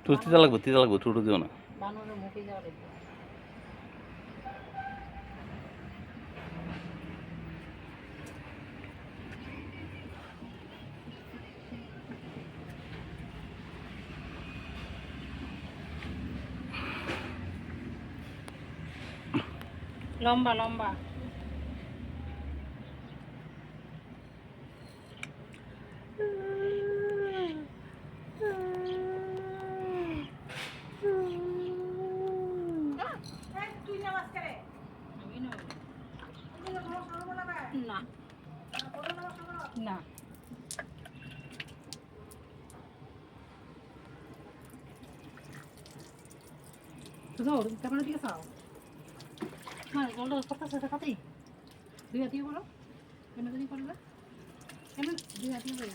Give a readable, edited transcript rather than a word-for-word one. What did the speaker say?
তো তিতা লাগবে ছোট দিও না। বানরের মুখে যাওয়া দেখবো। লম্বা লম্বা না না ক্যামেরা দিকে চাও হ্যাঁ জলটা করতেছে দেখাতেই দুই হাতিয়ে করো কেন জানি করবে কেন দুই হাতিয়ে করো